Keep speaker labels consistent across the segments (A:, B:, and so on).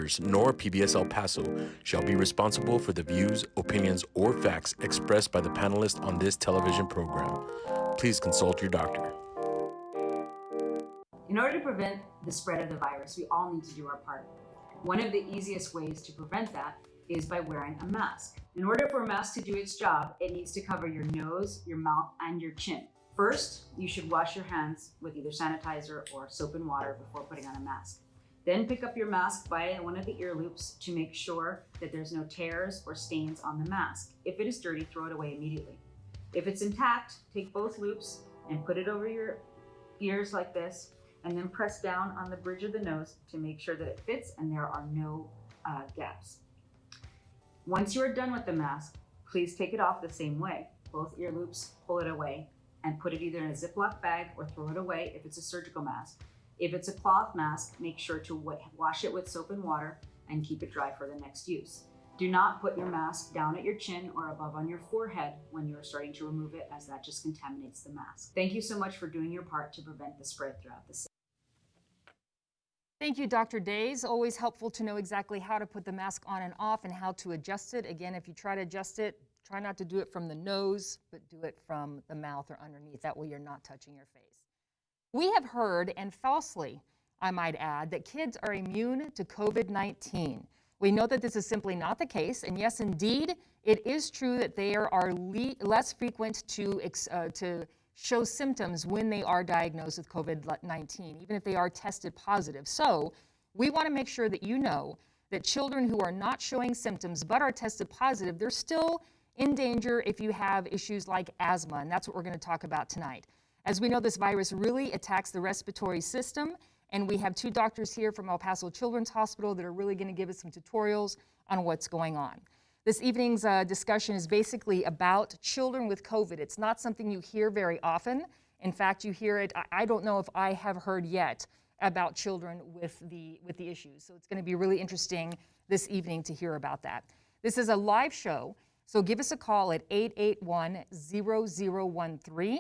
A: Reporters nor PBS El Paso shall be responsible for the views, opinions, or facts expressed by the panelists on this television program. Please consult your doctor.
B: In order to prevent the spread of the virus, we all need to do our part. One of the easiest ways to prevent that is by wearing a mask. In order for a mask to do its job, it needs to cover your nose, your mouth, and your chin. First, you should wash your hands with either sanitizer or soap and water before putting on a mask. Then pick up your mask by one of the ear loops to make sure that there's no tears or stains on the mask. If it is dirty, throw it away immediately. If it's intact, take both loops and put it over your ears like this, and then press down on the bridge of the nose to make sure that it fits and there are no gaps. Once you are done with the mask, please take it off the same way. Both ear loops, pull it away and put it either in a Ziploc bag or throw it away if it's a surgical mask. If it's a cloth mask, make sure to wash it with soap and water and keep it dry for the next use. Do not put your mask down at your chin or above on your forehead when you're starting to remove it, as that just contaminates the mask. Thank you so much for doing your part to prevent the spread throughout the city.
C: Thank you, Dr. Days. Always helpful to know exactly how to put the mask on and off and how to adjust it. Again, if you try to adjust it, try not to do it from the nose, but do it from the mouth or underneath. That way you're not touching your face. We have heard, and falsely, I might add, that kids are immune to COVID-19. We know that this is simply not the case, and yes, indeed, it is true that they are less frequent to show symptoms when they are diagnosed with COVID-19, even if they are tested positive. So we want to make sure that you know that children who are not showing symptoms but are tested positive, they're still in danger if you have issues like asthma, and that's what we're going to talk about tonight. As we know, this virus really attacks the respiratory system, and we have two doctors here from El Paso Children's Hospital that are really going to give us some tutorials on what's going on. This evening's discussion is basically about children with COVID. It's not something you hear very often. In fact, you hear it, I don't know if I have heard yet about children with the issues. So it's going to be really interesting this evening to hear about that. This is a live show, so give us a call at 881-0013.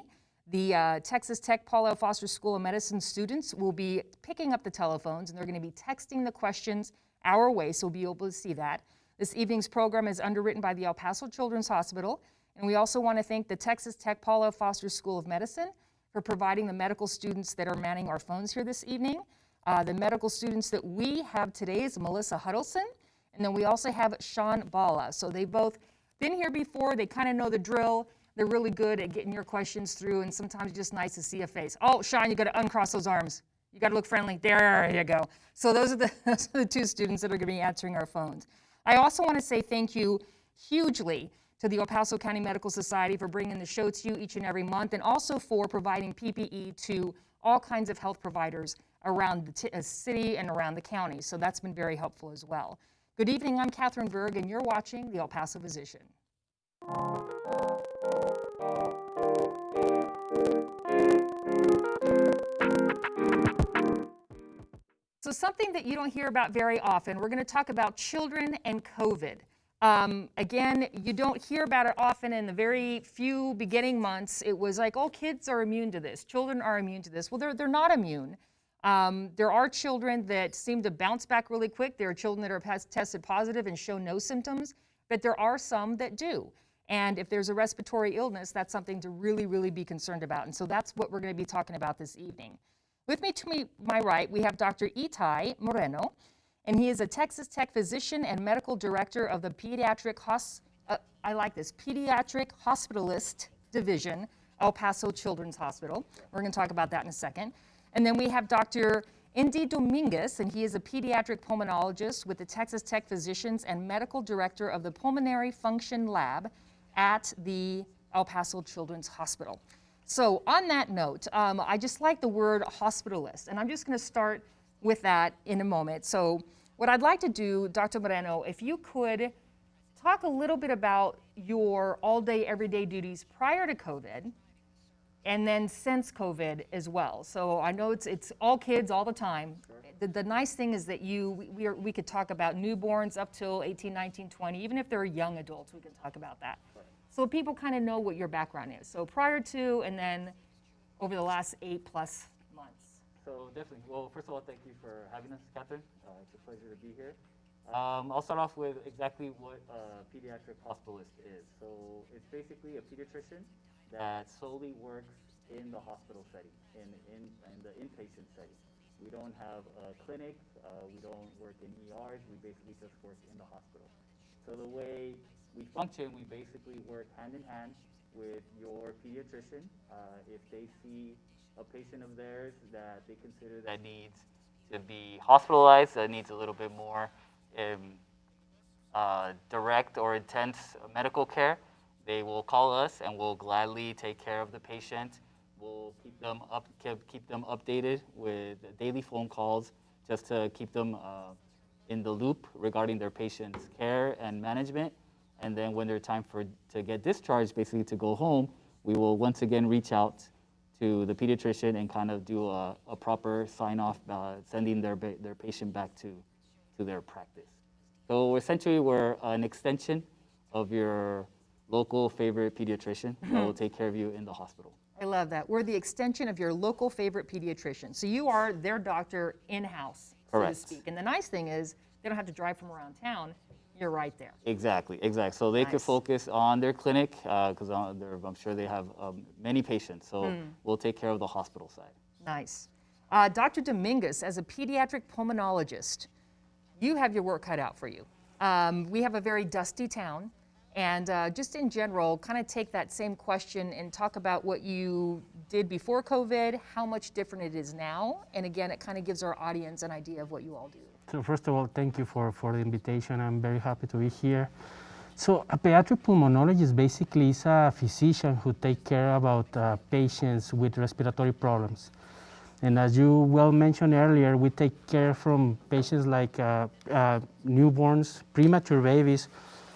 C: The Texas Tech Paul L. Foster School of Medicine students will be picking up the telephones, and they're going to be texting the questions our way, so we'll be able to see that. This evening's program is underwritten by the El Paso Children's Hospital, and we also want to thank the Texas Tech Paul F. Foster School of Medicine for providing the medical students that are manning our phones here this evening. The medical students that we have today is Melissa Huddleston, and then we also have Sean Bala. So they've both been here before. They kind of know the drill. They're really good at getting your questions through, and sometimes it's just nice to see a face. Oh, Sean, you got to uncross those arms. You got to look friendly. There you go. So those are the two students that are going to be answering our phones. I also want to say thank you hugely to the El Paso County Medical Society for bringing the show to you each and every month, and also for providing PPE to all kinds of health providers around the city and around the county. So that's been very helpful as well. Good evening, I'm Catherine Berg, and you're watching the El Paso Physician. So something that you don't hear about very often, we're going to talk about children and COVID. Again, you don't hear about it often. In the very few beginning months, it was like, oh, kids are immune to this. Children are immune to this. Well, they're not immune. There are children that seem to bounce back really quick. There are children that are tested positive and show no symptoms, but there are some that do. And if there's a respiratory illness, that's something to really, really be concerned about. And so that's what we're going to be talking about this evening. With me to my right, we have Dr. Itai Moreno, and he is a Texas Tech physician and medical director of the Pediatric Hospitalist Division, El Paso Children's Hospital. We're going to talk about that in a second. And then we have Dr. Indy Dominguez, and he is a pediatric pulmonologist with the Texas Tech Physicians and medical director of the Pulmonary Function Lab at the El Paso Children's Hospital. So on that note, I just like the word hospitalist, and I'm just going to start with that in a moment. So what I'd like to do, Dr. Moreno, if you could talk a little bit about your all-day, everyday duties prior to COVID, and then since COVID as well. So I know it's all kids all the time. Sure. The nice thing is that we could talk about newborns up till 18, 19, 20, even if they're young adults, we can talk about that. Right. So people kind of know what your background is. So prior to and then over the last 8+ months.
D: So definitely. Well, first of all, thank you for having us, Catherine. It's a pleasure to be here. I'll start off with exactly what a pediatric hospitalist is. So it's basically a pediatrician that solely works in the hospital setting, in the inpatient setting. We don't have a clinic. We don't work in ERs. We basically just work in the hospital. So the way we function, we basically work hand in hand with your pediatrician. If they see a patient of theirs that they consider that needs to be hospitalized, that needs a little bit more direct or intense medical care, they will call us and we'll gladly take care of the patient. We'll keep them updated with daily phone calls just to keep them in the loop regarding their patient's care and management. And then when they're time to get discharged, basically to go home, we will once again reach out to the pediatrician and kind of do a proper sign-off, sending their patient back to their practice. So essentially, we're an extension of your local favorite pediatrician that will take care of you in the hospital.
C: I love that. We're the extension of your local favorite pediatrician. So you are their doctor in-house, so to
D: Correct.
C: speak. And the nice thing is they don't have to drive from around town. You're right there.
D: Exactly. So they could
C: Nice.
D: focus on their clinic because I'm sure they have many patients. So we'll take care of the hospital side.
C: Nice. Dr. Dominguez, as a pediatric pulmonologist, you have your work cut out for you. We have a very dusty town. And just in general, kind of take that same question and talk about what you did before COVID, how much different it is now. And again, it kind of gives our audience an idea of what you all do.
E: So first of all, thank you for the invitation. I'm very happy to be here. So a pediatric pulmonologist basically is a physician who takes care about patients with respiratory problems. And as you well mentioned earlier, we take care from patients like newborns, premature babies,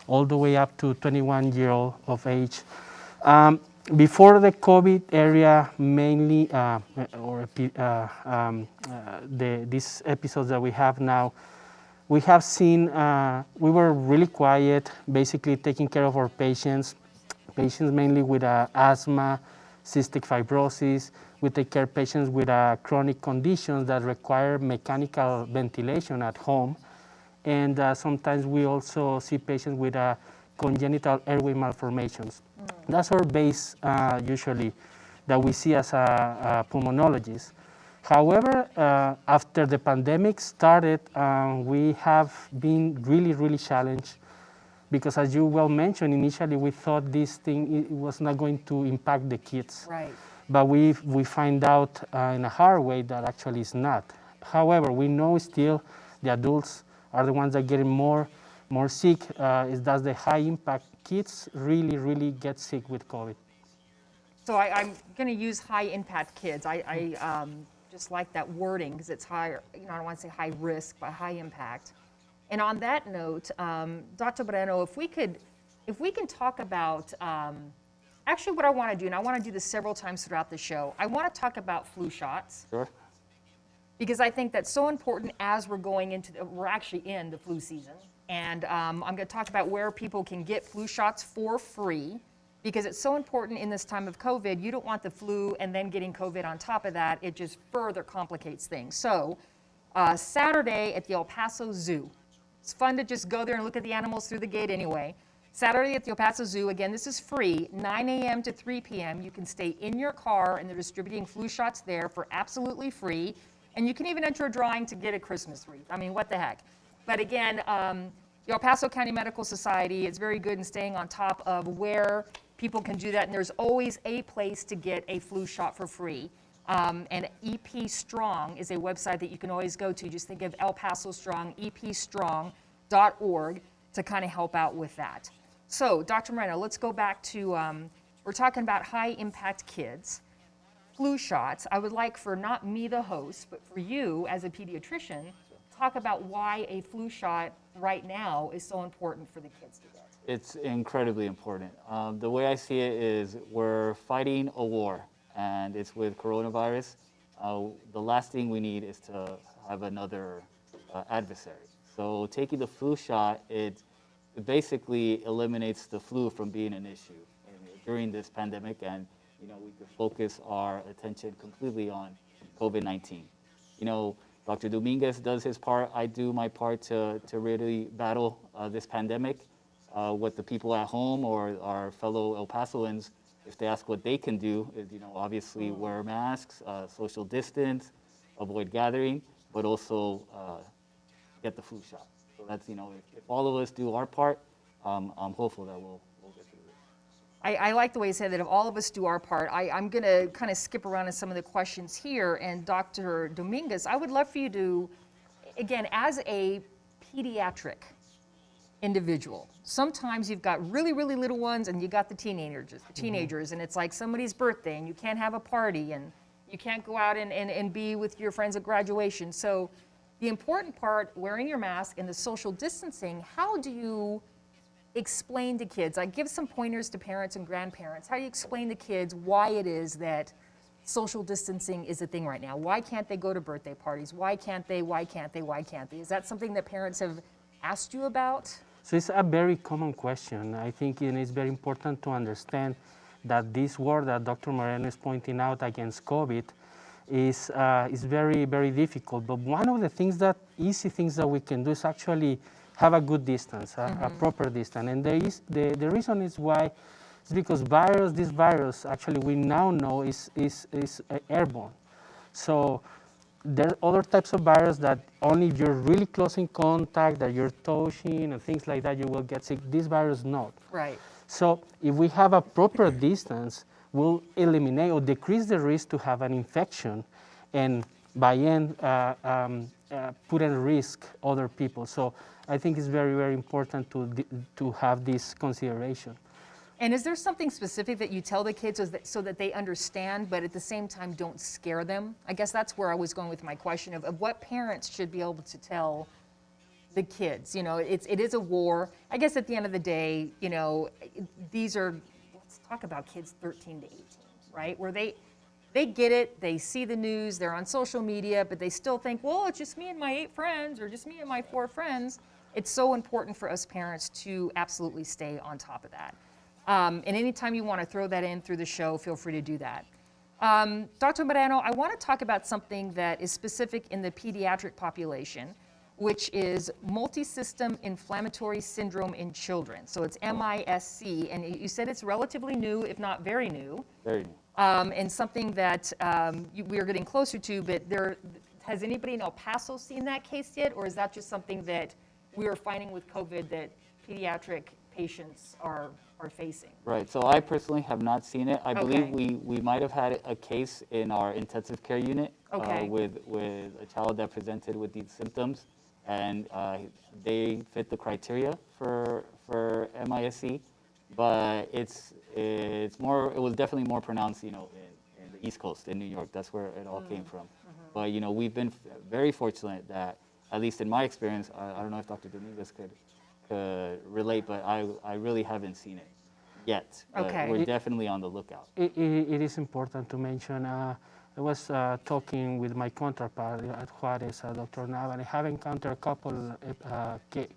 E: all the way up to 21-year-old of age. Before the COVID area, mainly, these episodes that we have now, we have seen, we were really quiet, basically taking care of our patients mainly with asthma, cystic fibrosis. We take care of patients with chronic conditions that require mechanical ventilation at home. And sometimes we also see patients with congenital airway malformations. That's our base usually that we see as a pulmonologist. However, after the pandemic started, we have been really challenged because, as you well mentioned, initially we thought this thing was not going to impact the kids.
C: Right.
E: But we find out in a hard way that actually it's not. However, we know still the adults are the ones that get more sick. That's the high impact. Kids really get sick with COVID.
C: So I'm going to use high impact kids. I just like that wording because it's higher. I don't want to say high risk, but high impact. And on that note, Dr. Moreno, if we can talk about actually what I want to do, and I want to do this several times throughout the show. I want to talk about flu shots.
D: Sure.
C: Because I think that's so important as we're going into, we're actually in the flu season. And I'm going to talk about where people can get flu shots for free, because it's so important in this time of COVID. You don't want the flu and then getting COVID on top of that. It just further complicates things. So Saturday at the El Paso Zoo. It's fun to just go there and look at the animals through the gate anyway. Saturday at the El Paso Zoo, again, this is free, 9 a.m. to 3 p.m. You can stay in your car, and they're distributing flu shots there for absolutely free. And you can even enter a drawing to get a Christmas wreath. I mean, what the heck? But again, the El Paso County Medical Society is very good in staying on top of where people can do that. And there's always a place to get a flu shot for free. And EP Strong is a website that you can always go to. Just think of El Paso Strong, epstrong.org, to kind of help out with that. So, Dr. Moreno, let's go back to, we're talking about high impact kids. Flu shots. I would like for not me, the host, but for you as a pediatrician, talk about why a flu shot right now is so important for the kids to get.
D: It's incredibly important. The way I see it is we're fighting a war, and it's with coronavirus. The last thing we need is to have another adversary. So taking the flu shot, it basically eliminates the flu from being an issue during this pandemic, and we could focus our attention completely on COVID-19. The Dr. Dominguez does his part. I do my part to really battle this pandemic. What the people at home or our fellow El Pasoans, if they ask what they can do, is, obviously wear masks, social distance, avoid gathering, but also get the flu shot. So that's, if all of us do our part, I'm hopeful that we'll get through this.
C: I like the way you said that if all of us do our part. I'm going to kind of skip around in some of the questions here. And Dr. Dominguez, I would love for you to, again, as a pediatric individual, sometimes you've got really, really little ones and you got the teenagers, and it's like somebody's birthday and you can't have a party and you can't go out and be with your friends at graduation. So the important part, wearing your mask and the social distancing, how do you explain to kids? I give some pointers to parents and grandparents. How do you explain to kids why it is that social distancing is a thing right now? Why can't they go to birthday parties? Why can't they? Is that something that parents have asked you about?
E: So it's a very common question. I think it's very important to understand that this war that Dr. Moreno is pointing out against COVID is very, very difficult. But one of the easy things that we can do is actually have a good distance, a proper distance. And the reason is why is because this virus, actually we now know is airborne. So there are other types of virus that only if you're really close in contact, that you're touching and things like that, you will get sick. This virus not.
C: Right.
E: So if we have a proper distance, we'll eliminate or decrease the risk to have an infection, and by end put at risk other people. So I think it's very, very important to have this consideration.
C: And is there something specific that you tell the kids so that they understand, but at the same time don't scare them? I guess that's where I was going with my question of what parents should be able to tell the kids. It is a war. I guess at the end of the day, these are, let's talk about kids 13 to 18, right? Where they get it, they see the news, they're on social media, but they still think, well, it's just me and my 8 friends or just me and my 4 friends. It's so important for us parents to absolutely stay on top of that. And anytime you want to throw that in through the show, feel free to do that. Dr. Moreno, I want to talk about something that is specific in the pediatric population, which is multisystem inflammatory syndrome in children. So it's MISC, and you said it's relatively new, if not very new.
D: Very new.
C: And something that we are getting closer to, but has anybody in El Paso seen that case yet, or is that just something that we are finding with COVID that pediatric patients are facing?
D: Right, so I personally have not seen it. I
C: Okay.
D: believe we might have had a case in our intensive care unit
C: Okay.
D: with a child that presented with these symptoms, and they fit the criteria for MISC, but it was definitely more pronounced, in the East Coast, in New York. That's where it all came from. But we've been very fortunate that, at least in my experience, I don't know if Dr. Dominguez could relate, but I really haven't seen it yet. But
C: Okay.
D: we're definitely on the lookout.
E: It is important to mention, I was talking with my counterpart at Juarez, Dr. Nava, and I have encountered a couple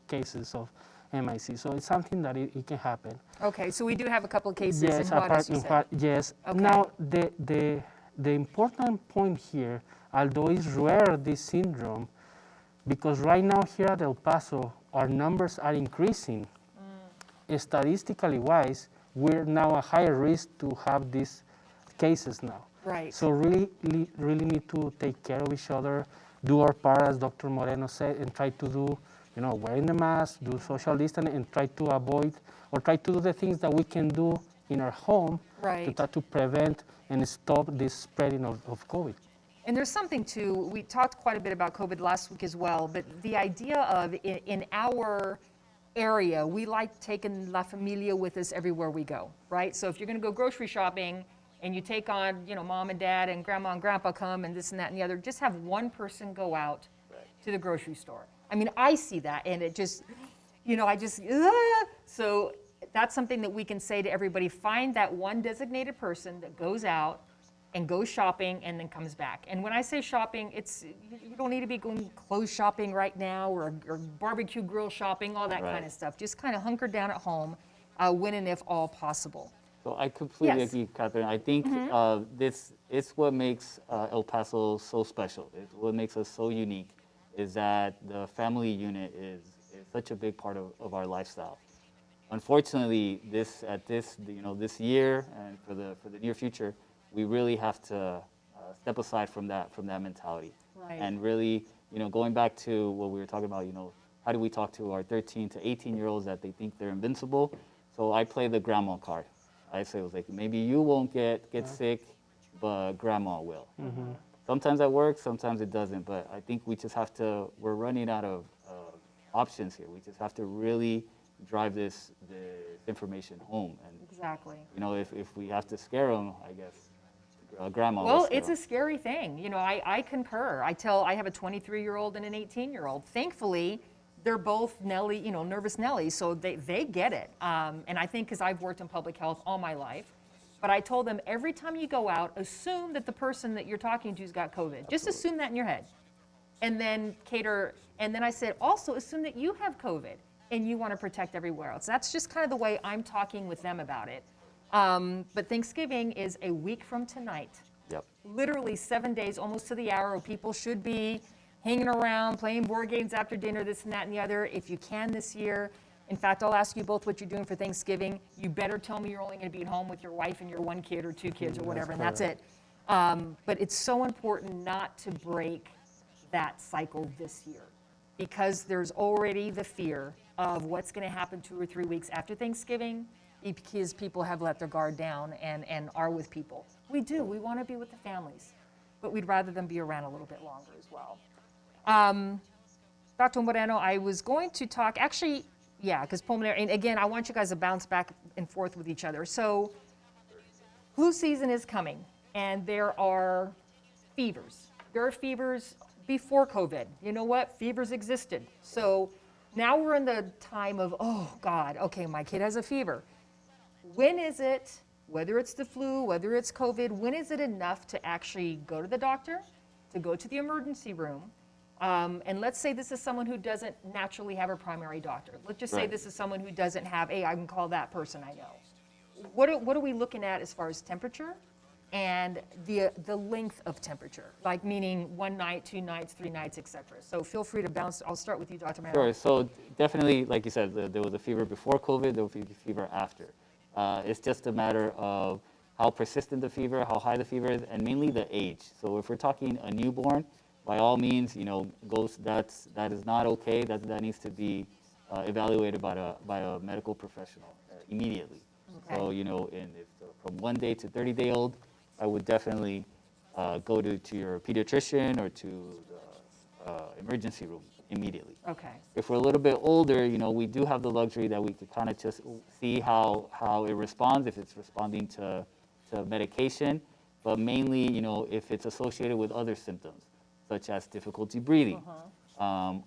E: cases of MIC. So it's something that it can happen.
C: Okay, so we do have a couple of cases
E: Yes,
C: in Juarez, you said.
E: yes.
C: Okay.
E: Now, the important point here, although it's rare, this syndrome, because right now here at El Paso, our numbers are increasing. Statistically wise, we're now a higher risk to have these cases now.
C: Right.
E: So really need to take care of each other, do our part, as Dr. Moreno said, and try to do, wearing the mask, do social distancing, and try to avoid or try to do the things that we can do in our home to
C: Right.
E: try to prevent and stop this spreading of COVID.
C: And there's something too, we talked quite a bit about COVID last week as well, but the idea of in our area, we like taking La Familia with us everywhere we go, right? So if you're going to go grocery shopping and you take on, mom and dad and grandma and grandpa come and this and that and the other, just have one person go out to the grocery store. I mean, I see that and it just, so that's something that we can say to everybody, find that one designated person that goes out and goes shopping and then comes back. And when I say shopping, you don't need to be going clothes shopping right now or barbecue grill shopping, all that kind of stuff. Just kind of hunker down at home when and if all possible.
D: So I completely
C: Yes.
D: agree, Catherine. I think this is what makes El Paso so special. It's what makes us so unique is that the family unit is such a big part of our lifestyle. Unfortunately, this this year and for the near future, we really have to step aside from that mentality,
C: Right.
D: and really going back to what we were talking about, how do we talk to our 13 to 18-year-olds that they think they're invincible? So I play the grandma card. I say, like, maybe you won't get sick, but grandma will. Sometimes that works, sometimes it doesn't, but I think we just have to, we're running out of options here. We just have to really drive this information home. And,
C: Exactly.
D: if we have to scare them, I guess grandma will
C: Well,
D: scare
C: it's
D: 'em.
C: a scary thing. I concur. I have a 23-year-old and an 18-year-old. Thankfully, they're both nervous Nellies, so they get it. And I think because I've worked in public health all my life, but I told them every time you go out, assume that the person that you're talking to's got COVID. Just assume that in your head. And then and then I said, also assume that you have COVID and you want to protect everywhere else. That's just kind of the way I'm talking with them about it. But Thanksgiving is a week from tonight.
D: Yep.
C: Literally 7 days, almost to the hour, people should be hanging around, playing board games after dinner, this and that and the other. If you can this year, in fact, I'll ask you both what you're doing for Thanksgiving. You better tell me you're only going to be at home with your wife and your one kid or two kids or whatever, and that's it. But it's so important not to break that cycle this year, because there's already the fear of what's going to happen 2 or 3 weeks after Thanksgiving, because people have let their guard down and are with people. We do. We want to be with the families, but we'd rather them be around a little bit longer as well. Dr. Moreno, I was going to talk, actually, yeah, because pulmonary, and again, I want you guys to bounce back and forth with each other. So flu season is coming, and there are fevers. There are fevers before COVID. You know what? Fevers existed. So now we're in the time of, oh God, okay, my kid has a fever. When is it, whether it's the flu, whether it's COVID, when is it enough to actually go to the doctor, to go to the emergency room? And let's say this is someone who doesn't naturally have a primary doctor. Let's just say
D: Right.
C: this is someone who doesn't have, hey, I can call that person I know. What are we looking at as far as temperature and the length of temperature? Like meaning 1 night, 2 nights, 3 nights, et cetera. So feel free to bounce. I'll start with you, Dr. Moreno.
D: Sure. So definitely, like you said, there was a fever before COVID, there was a fever after. It's just a matter of how persistent the fever, how high the fever is, and mainly the age. So if we're talking a newborn, by all means, that is not okay. That needs to be evaluated by a medical professional immediately.
C: Okay.
D: So from 1 day to 30-day-old, I would definitely go to your pediatrician or to the emergency room immediately.
C: Okay.
D: If we're a little bit older, we do have the luxury that we could kind of just see how it responds, if it's responding to medication, but mainly, if it's associated with other symptoms, such as difficulty breathing,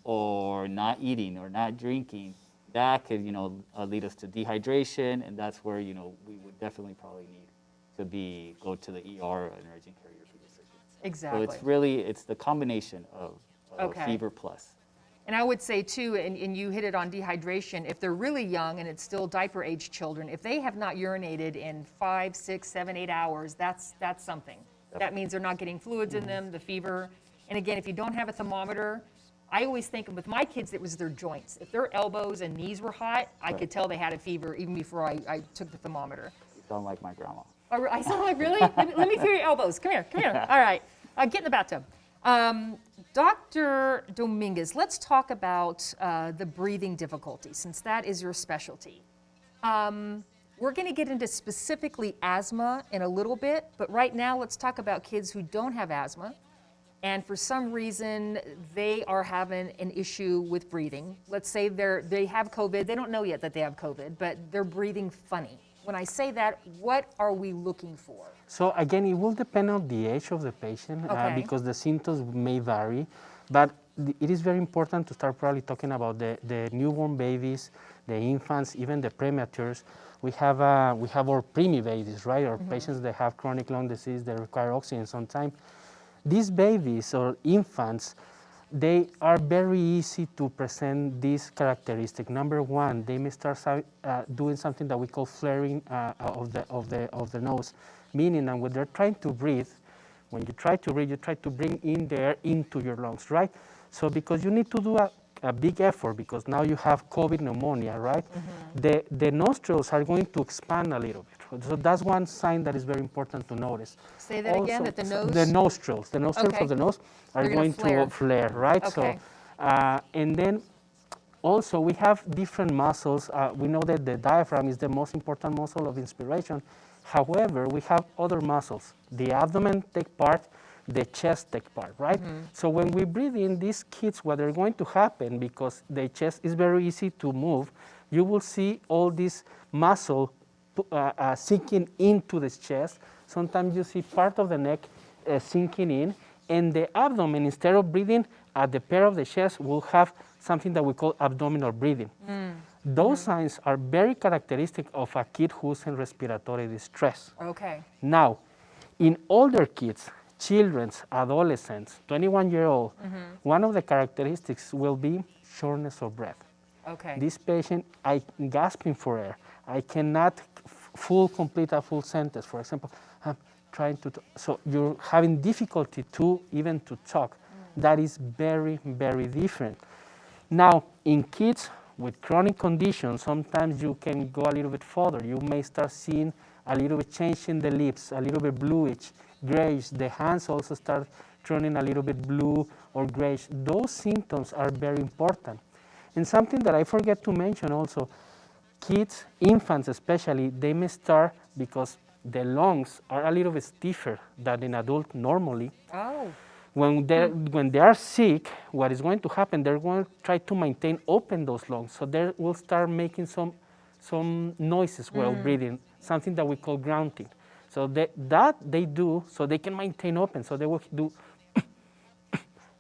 D: or not eating or not drinking, that could, lead us to dehydration, and that's where, we would definitely probably need to go to the ER or an urgent care pediatrician.
C: Exactly.
D: So it's the combination of
C: Okay.
D: fever plus.
C: And I would say too, and you hit it on dehydration, if they're really young and it's still diaper-aged children, if they have not urinated in 5, 6, 7, 8 hours, that's something. That means they're not getting fluids in them, the fever. And again, if you don't have a thermometer, I always think with my kids, it was their joints. If their elbows and knees were hot, I could tell they had a fever even before I took the thermometer.
D: You sound like my grandma.
C: Oh, I sound like, really? Let me feel your elbows. Come here. All right, get in the bathtub. Dr. Dominguez, let's talk about the breathing difficulty, since that is your specialty. We're going to get into specifically asthma in a little bit, but right now let's talk about kids who don't have asthma, and for some reason they are having an issue with breathing. Let's say they have COVID. They don't know yet that they have COVID, but they're breathing funny. When I say that, what are we looking for?
E: So again, it will depend on the age of the patient,
C: Okay.
E: because the symptoms may vary, but it is very important to start probably talking about the newborn babies, the infants, even the prematures. We have our preemie babies, right? Or patients that have chronic lung disease that require oxygen sometimes. These babies or infants, they are very easy to present this characteristic. Number one, they may start doing something that we call flaring of the nose, meaning that when they're trying to breathe, when you try to breathe, you try to bring in the air into your lungs, right? So because you need to do a big effort, because now you have COVID pneumonia, right? The nostrils are going to expand a little bit. So that's one sign that is very important to notice.
C: Say that again, that the nose?
E: The nostrils
C: Okay.
E: of the nose are
C: They're
E: going
C: gonna
E: to flare, right?
C: Okay.
E: So, and then also we have different muscles. We know that the diaphragm is the most important muscle of inspiration. However, we have other muscles. The abdomen take part, the chest take part, right? So when we breathe in, these kids, what are going to happen, because the chest is very easy to move, you will see all this muscle sinking into the chest. Sometimes you see part of the neck sinking in, and the abdomen, instead of breathing at the pair of the chest, will have something that we call abdominal breathing. Those signs are very characteristic of a kid who's in respiratory distress.
C: Okay.
E: Now, in older kids, children, adolescents, 21-year-old, one of the characteristics will be shortness of breath.
C: Okay.
E: This patient, I'm gasping for air. I cannot complete a full sentence. For example, I'm trying to, so you're having difficulty even to talk. That is very, very different. Now, in kids with chronic conditions, sometimes you can go a little bit further. You may start seeing a little bit change in the lips, a little bit bluish, grayish. The hands also start turning a little bit blue or grayish. Those symptoms are very important. And something that I forget to mention also, kids, infants especially, they may start, because the lungs are a little bit stiffer than in adult normally.
C: Oh.
E: When they are sick, what is going to happen, they're going to try to maintain open those lungs. So they will start making some noises while breathing, something that we call grunting. So that they do so they can maintain open. So they will do,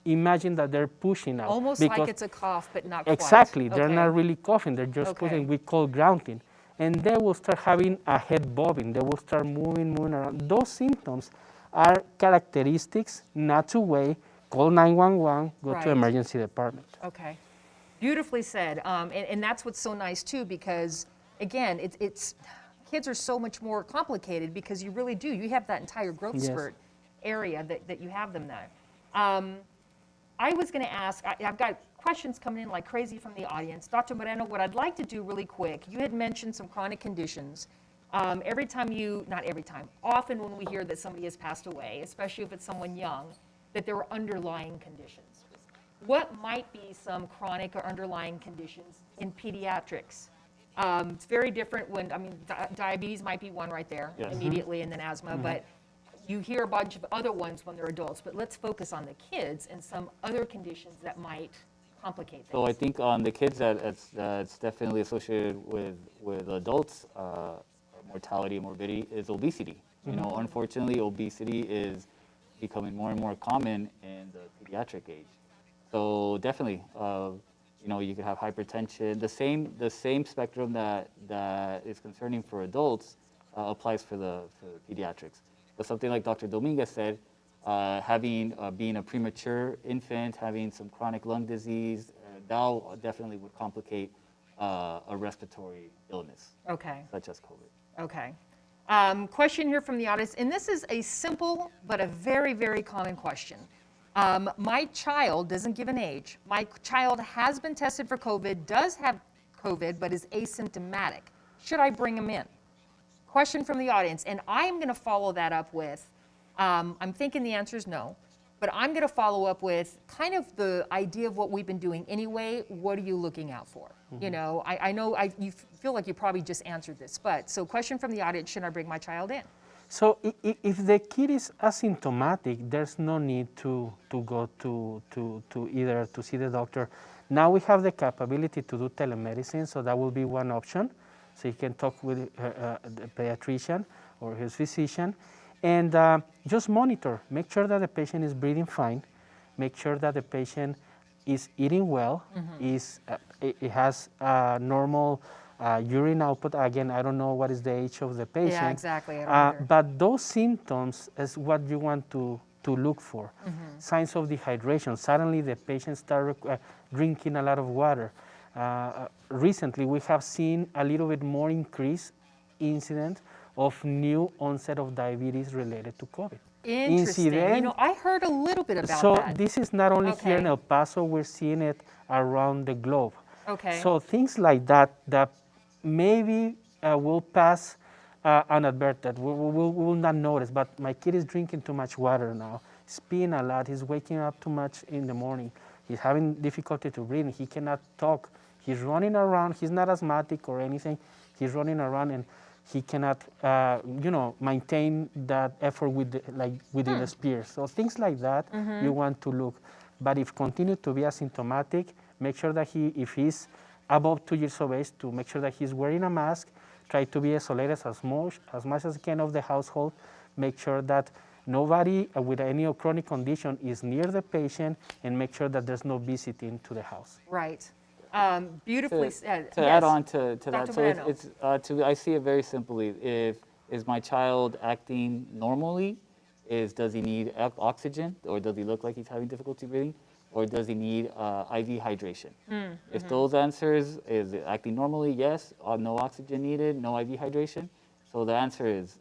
E: imagine that they're pushing out.
C: Almost like it's a cough, but not quite.
E: Exactly. They're
C: Okay.
E: not really coughing. They're just pushing. We call grunting. And they will start having a head bobbing. They will start moving around. Those symptoms are characteristics, not to wait, call 911, go
C: Right.
E: to emergency department.
C: Okay. Beautifully said. And that's what's so nice too, because again, it's kids are so much more complicated because you really do. You have that entire growth
E: Yes.
C: spurt area that you have them there. I was going to ask, I've got questions coming in like crazy from the audience. Dr. Moreno, what I'd like to do really quick, you had mentioned some chronic conditions. Not every time, often when we hear that somebody has passed away, especially if it's someone young, that there are underlying conditions. What might be some chronic or underlying conditions in pediatrics? It's very different when, diabetes might be one right there
D: Yes.
C: immediately, and then asthma, but you hear a bunch of other ones when they're adults, but let's focus on the kids and some other conditions that might complicate things.
D: So I think on the kids that's definitely associated with adults, mortality and morbidity is obesity. You know, unfortunately, obesity is becoming more and more common in the pediatric age. So definitely, you know, you could have hypertension. The same spectrum that is concerning for adults applies for the pediatrics. But something like Dr. Dominguez said, being a premature infant, having some chronic lung disease, that definitely would complicate a respiratory illness,
C: Okay.
D: such as COVID.
C: Okay. Question here from the audience, and this is a simple but a very, very common question. My child doesn't give an age. My child has been tested for COVID, does have COVID, but is asymptomatic. Should I bring him in? Question from the audience, and I'm going to follow that up with, I'm thinking the answer is no, but I'm going to follow up with kind of the idea of what we've been doing anyway. What are you looking out for? You know, I know you feel like you probably just answered this, but so question from the audience, should I bring my child in?
E: So if the kid is asymptomatic, there's no need to go to either to see the doctor. Now we have the capability to do telemedicine, so that will be one option. So you can talk with the pediatrician or his physician, and just monitor. Make sure that the patient is breathing fine. Make sure that the patient is eating well. It has normal urine output. Again, I don't know what is the age of the patient.
C: Yeah, exactly. I don't either.
E: But those symptoms is what you want to to look for. Signs of dehydration. Suddenly the patient start drinking a lot of water. Recently we have seen a little bit more increased incident of new onset of diabetes related to COVID.
C: Interesting. You know, I heard a little bit about
E: So
C: that.
E: this is not only here in
C: Okay.
E: El Paso, we're seeing it around the globe.
C: Okay.
E: So things like that maybe will pass unadverted. We will not notice, but my kid is drinking too much water now. He's peeing a lot. He's waking up too much in the morning. He's having difficulty to breathe. He cannot talk. He's running around. He's not asthmatic or anything. He's running around and he cannot, maintain that effort within the spears. So things like that, you want to look. But if continue to be asymptomatic, make sure that if he's above 2 years of age, to make sure that he's wearing a mask, try to be isolated as much as he can of the household, make sure that nobody with any chronic condition is near the patient, and make sure that there's no visiting to the house.
C: Right. Beautifully said.
D: To
C: Yes.
D: add on to that,
C: Dr.
D: so
C: Moreno.
D: I see it very simply. Is my child acting normally? Does he need oxygen, or does he look like he's having difficulty breathing, or does he need IV hydration? If those answers is it acting normally, yes, no oxygen needed, no IV hydration. So the answer is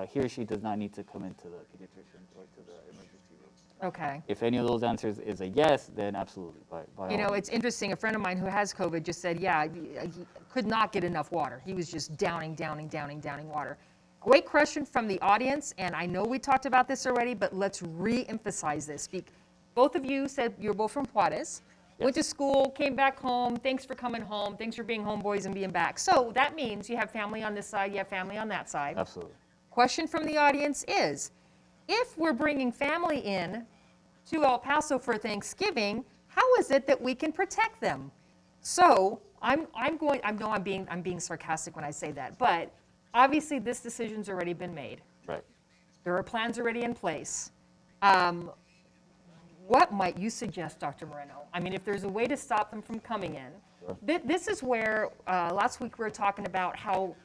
D: he or she does not need to come into the pediatrician or to the emergency room.
C: Okay.
D: If any of those answers is a yes, then absolutely. By
C: You
D: all
C: know,
D: means.
C: it's interesting. A friend of mine who has COVID just said, yeah, he could not get enough water. He was just downing water. Great question from the audience, and I know we talked about this already, but let's re-emphasize this. Both of you said you're both from Juarez, went to school, came back home. Thanks for coming home. Thanks for being homeboys and being back. So that means you have family on this side, you have family on that side.
D: Absolutely.
C: Question from the audience is, if we're bringing family in to El Paso for Thanksgiving, how is it that we can protect them? So I know I'm being sarcastic when I say that, but obviously this decision's already been made.
D: Right.
C: There are plans already in place. What might you suggest, Dr. Moreno? I mean, if there's a way to stop them from coming in, this is where last week we were talking about how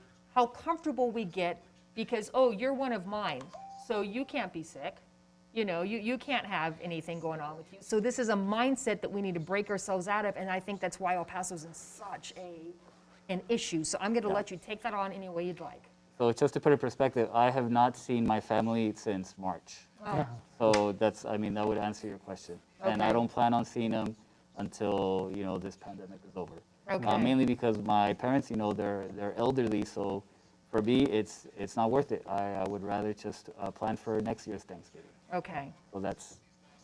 C: comfortable we get because, oh, you're one of mine, so you can't be sick. You know, you can't have anything going on with you. So this is a mindset that we need to break ourselves out of, and I think that's why El Paso's in such an issue. So I'm going to let you take that on any way you'd like.
D: So just to put it in perspective, I have not seen my family since March.
C: Oh.
D: So that would answer your question. And I
C: Okay.
D: don't plan on seeing them until, this pandemic is over.
C: Okay.
D: Mainly because my parents, they're elderly, so for me, it's not worth it. I would rather just plan for next year's Thanksgiving.
C: Okay.
D: So that's,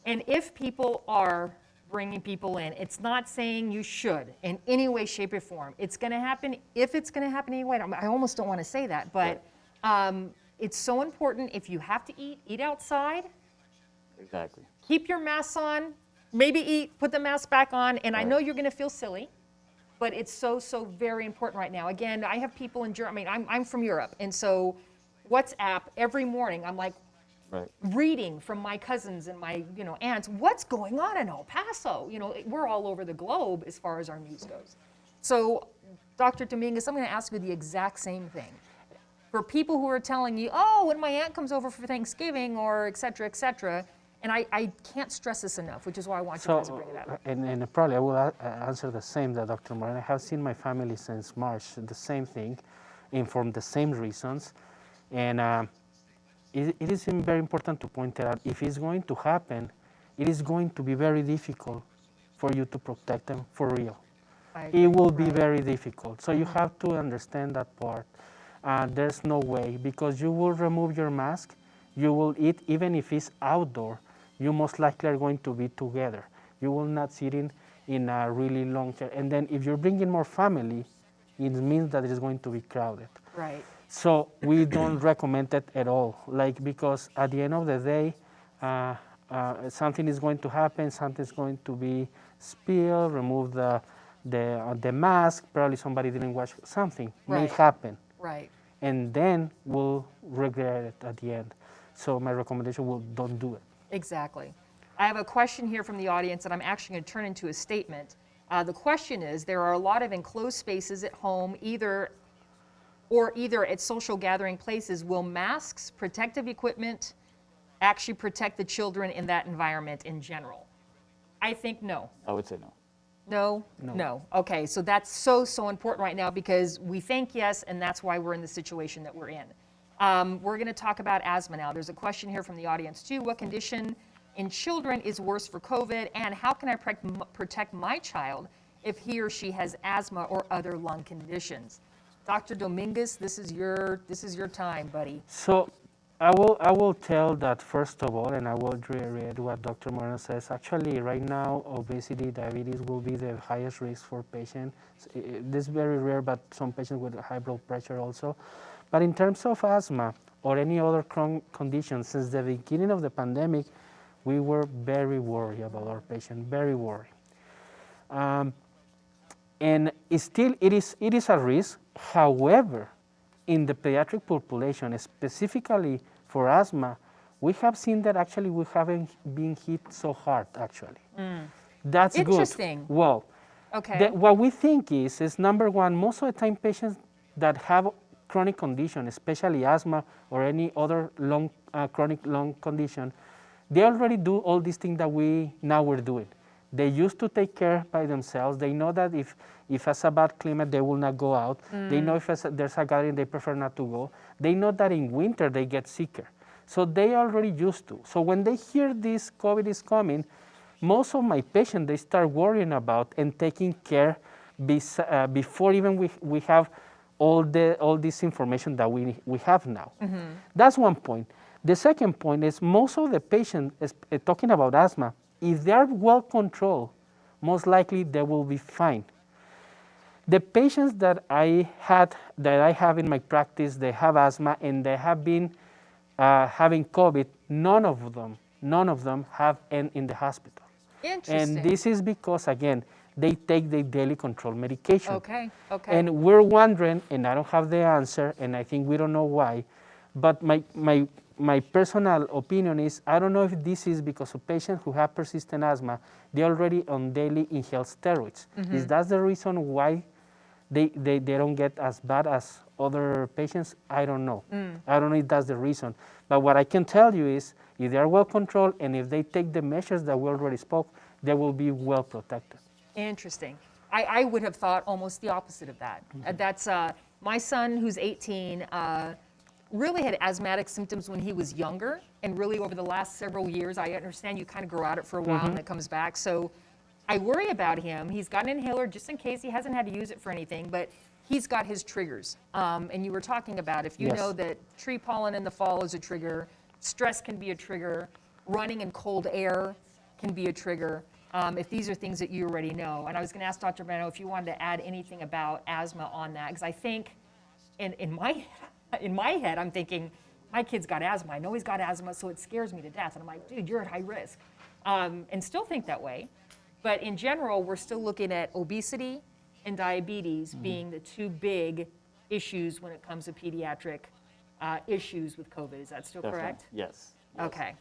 C: And if people are bringing people in, it's not saying you should in any way, shape, or form. It's going to happen if it's going to happen anyway. I almost don't want to say that, but it's so important. If you have to eat outside.
D: exactly.
C: Keep your masks on. Maybe eat, put the mask back on. And I know you're going to feel silly, but it's so very important right now. Again, I have people in Europe. I mean, I'm from Europe, and so WhatsApp every morning. I'm like,
D: Right.
C: reading from my cousins and my aunts what's going on in El Paso. We're all over the globe as far as our news goes. So Dr. Dominguez, I'm going to ask you the exact same thing. For people who are telling you, oh, when my aunt comes over for Thanksgiving or et cetera, and I can't stress this enough, which is why I want you guys to bring it up.
E: And probably I will answer the same that Dr. Moreno. I have seen my family since March, the same thing, and for the same reasons. And it is very important to point out, if it's going to happen, it is going to be very difficult for you to protect them for real. It will be very difficult. So you have to understand that part. There's no way, because you will remove your mask, you will eat, even if it's outdoor, you most likely are going to be together. You will not sit in a really long chair. And then if you're bringing more family, it means that it is going to be crowded.
C: Right.
E: So we don't recommend it at all, because at the end of the day, something is going to happen, something's going to be spilled, remove the mask, probably somebody didn't wash, something may
C: Right.
E: happen.
C: Right.
E: And then we'll regret it at the end. So my recommendation will don't do it.
C: Exactly. I have a question here from the audience that I'm actually going to turn into a statement. The question is, there are a lot of enclosed spaces at home, either at social gathering places. Will masks, protective equipment, actually protect the children in that environment in general? I think no.
D: I would say no.
C: No? No. Okay, so that's so important right now because we think yes, and that's why we're in the situation that we're in. We're going to talk about asthma now. There's a question here from the audience too. What condition in children is worse for COVID, and how can I protect my child if he or she has asthma or other lung conditions? Dr. Dominguez, this is your time, buddy.
E: So I will tell that first of all, and I will reiterate what Dr. Moreno says. Actually, right now, obesity, diabetes will be the highest risk for patients. This is very rare, but some patients with high blood pressure also. But in terms of asthma or any other chronic condition, since the beginning of the pandemic, we were very worried about our patients, very worried. And it is a risk. However, in the pediatric population, specifically for asthma, we have seen that actually we haven't been hit so hard, actually. That's good.
C: Interesting.
E: Well,
C: Okay.
E: what we think is number one, most of the time patients that have chronic condition, especially asthma or any other chronic lung condition, they already do all these things that we're doing. They used to take care by themselves. They know that if it's a bad climate, they will not go out. They know if there's a gathering, they prefer not to go. They know that in winter, they get sicker. So they already used to. So when they hear this COVID is coming, most of my patients, they start worrying about and taking care before even we have all this information that we have now. That's one point. The second point is most of the patients, talking about asthma, if they are well controlled, most likely they will be fine. The patients that I have in my practice, they have asthma and they have been having COVID. None of them have end in the hospital.
C: Interesting.
E: And this is because again, they take the daily control medication.
C: Okay.
E: And we're wondering, and I don't have the answer, and I think we don't know why, but my personal opinion is I don't know if this is because of patients who have persistent asthma, they're already on daily inhaled steroids. Is that the reason why they don't get as bad as other patients? I don't know. I don't know if that's the reason. But what I can tell you is if they are well controlled and if they take the measures that we already spoke, they will be well protected.
C: Interesting. I would have thought almost the opposite of that. That's my son, who's 18, really had asthmatic symptoms when he was younger, and really over the last several years, I understand you kind of grow out it for a while and it comes back. So I worry about him. He's got an inhaler just in case. He hasn't had to use it for anything, but he's got his triggers. And you were talking about if you know that tree pollen in the fall is a trigger, stress can be a trigger, running in cold air can be a trigger. If these are things that you already know. And I was going to ask Dr. Moreno if you wanted to add anything about asthma on that, because I think in my head, I'm thinking, my kid's got asthma. I know he's got asthma, so it scares me to death. And I'm like, dude, you're at high risk. And still think that way. But in general, we're still looking at obesity and diabetes being the two big issues when it comes to pediatric issues with COVID. Is that still correct?
D: Yes.
C: Okay.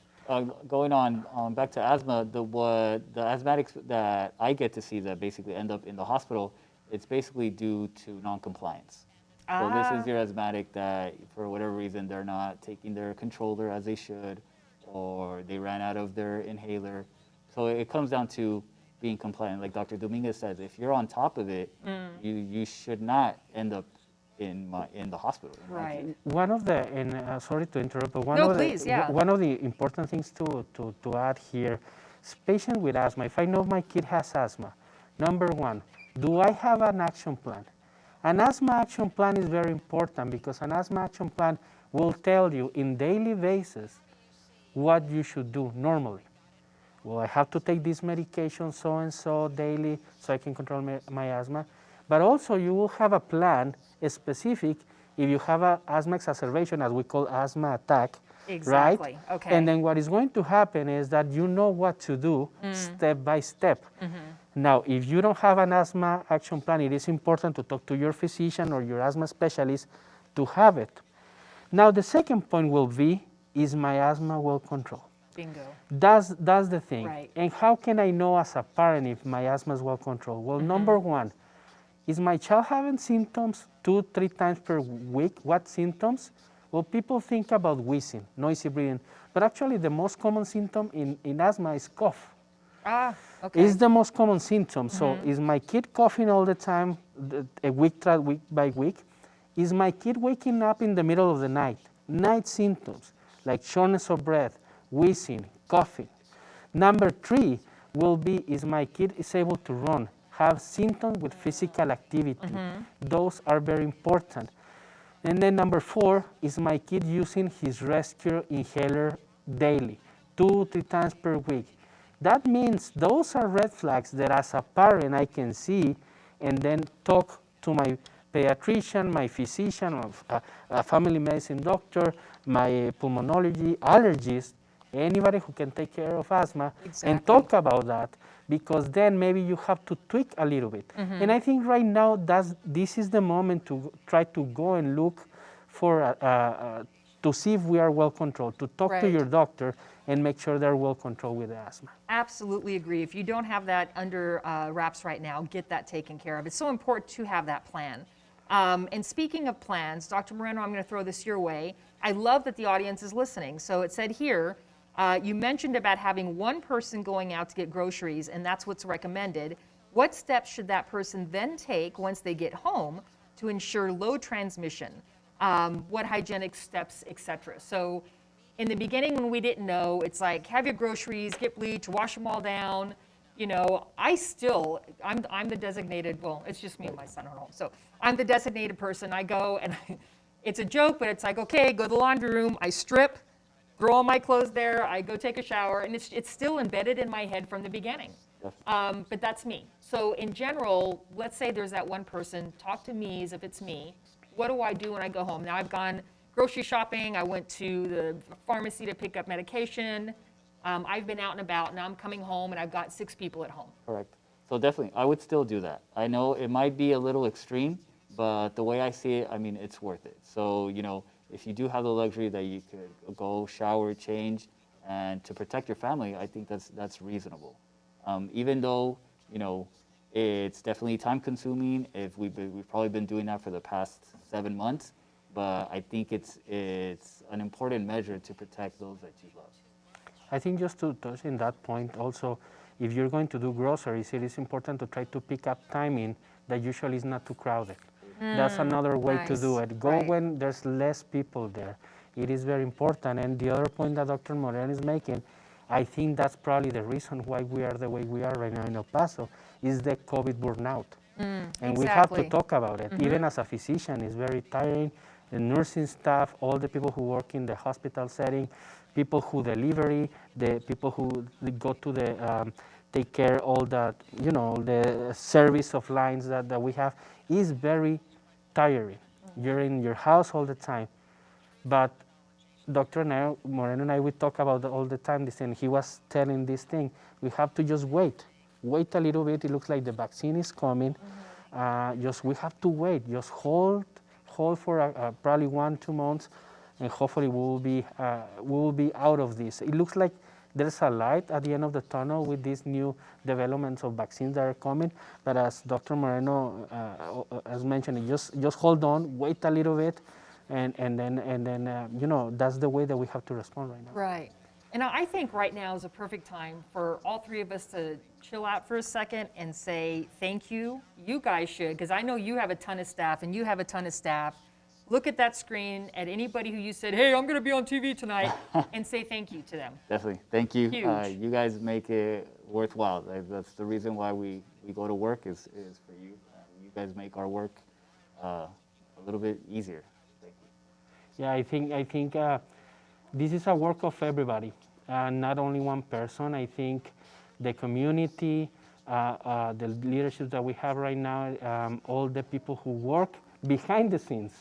D: Going on back to asthma, the asthmatics that I get to see that basically end up in the hospital, it's basically due to non-compliance. So this is your asthmatic that for whatever reason they're not taking their controller as they should, or they ran out of their inhaler. So it comes down to being compliant. Like Dr. Dominguez says, if you're on top of it, you should not end up in the hospital.
C: Right.
E: One of the, and sorry to interrupt, but one of the important things to add here is patient with asthma. If I know my kid has asthma, number one, do I have an action plan? An asthma action plan is very important because an asthma action plan will tell you in daily basis what you should do normally. Well, I have to take this medication so-and-so daily so I can control my asthma. But also you will have a plan specific if you have an asthma exacerbation, as we call asthma attack,
C: Exactly.
E: right?
C: Okay.
E: And then what is going to happen is that you know what to do step by step. Now, if you don't have an asthma action plan, it is important to talk to your physician or your asthma specialist to have it. Now, the second point will be, is my asthma well controlled?
C: Bingo.
E: That's the thing.
C: Right.
E: And how can I know as a parent if my asthma is well controlled? Well, number one, is my child having symptoms 2-3 times per week? What symptoms? Well, people think about wheezing, noisy breathing, but actually the most common symptom in asthma is cough.
C: Ah, okay.
E: It's the most common symptom. So is my kid coughing all the time, week by week? Is my kid waking up in the middle of the night? Night symptoms like shortness of breath, wheezing, coughing. Number 3 will be, is my kid is able to run, have symptoms with physical activity. Those are very important. And then number 4 is my kid using his rescue inhaler daily, 2-3 times per week. That means those are red flags that as a parent I can see and then talk to my pediatrician, my physician, a family medicine doctor, my pulmonology, allergist, anybody who can take care of asthma, and talk about that, because then maybe you have to tweak a little bit. And I think right now this is the moment to try to go and look for to see if we are well controlled, to talk to your doctor and make sure they're well controlled with the asthma.
C: Absolutely agree. If you don't have that under wraps right now, get that taken care of. It's so important to have that plan. And speaking of plans, Dr. Moreno, I'm going to throw this your way. I love that the audience is listening. So it said here, you mentioned about having one person going out to get groceries, and that's what's recommended. What steps should that person then take once they get home to ensure low transmission? What hygienic steps, etc. So in the beginning when we didn't know, it's like, have your groceries, get bleach, wash them all down. You know, I'm the designated, well, it's just me and my son at home. So I'm the designated person. I go and it's a joke, but it's like, okay, go to the laundry room, I strip, throw all my clothes there, I go take a shower, and it's still embedded in my head from the beginning. But that's me. So in general, let's say there's that one person, talk to me as if it's me. What do I do when I go home? Now I've gone grocery shopping, I went to the pharmacy to pick up medication, I've been out and about, now I'm coming home and I've got 6 people at home.
D: Correct. So definitely, I would still do that. I know it might be a little extreme, but the way I see it, I mean, it's worth it. So, you know, if you do have the luxury that you could go shower, change, and to protect your family, I think that's reasonable. Even though, you know, it's definitely time consuming. If we've probably been doing that for the past 7 months, but I think it's an important measure to protect those that you love.
E: I think just to touch in that point also, if you're going to do groceries, it is important to try to pick up timing that usually is not too crowded. That's another way to do it. Go when there's less people there. It is very important. And the other point that Dr. Moreno is making, I think that's probably the reason why we are the way we are right now in El Paso, is the COVID burnout. And we have to talk about it. Even as a physician, it's very tiring. The nursing staff, all the people who work in the hospital setting, people who delivery, the people who go to the take care all that, you know, the service of lines that we have is very tiring. You're in your house all the time. But Dr. Moreno and I, we talk about all the time this, and he was telling this thing. We have to just wait a little bit. It looks like the vaccine is coming. We have to wait. Just hold for probably 1-2 months, and hopefully we will be out of this. It looks like there's a light at the end of the tunnel with these new developments of vaccines that are coming. But as Dr. Moreno has mentioned, just hold on, wait a little bit, and then you know, that's the way that we have to respond right now.
C: Right. And I think right now is a perfect time for all 3 of us to chill out for a second and say thank you. You guys should, because I know you have a ton of staff and you have a ton of staff. Look at that screen at anybody who you said, hey, I'm going to be on TV tonight, and say thank you to them.
D: Definitely. Thank you.
C: Huge.
D: You guys make it worthwhile. That's the reason why we go to work is for you. You guys make our work a little bit easier. Thank you.
E: Yeah, I think this is a work of everybody, not only one person. I think the community, the leadership that we have right now, all the people who work behind the scenes,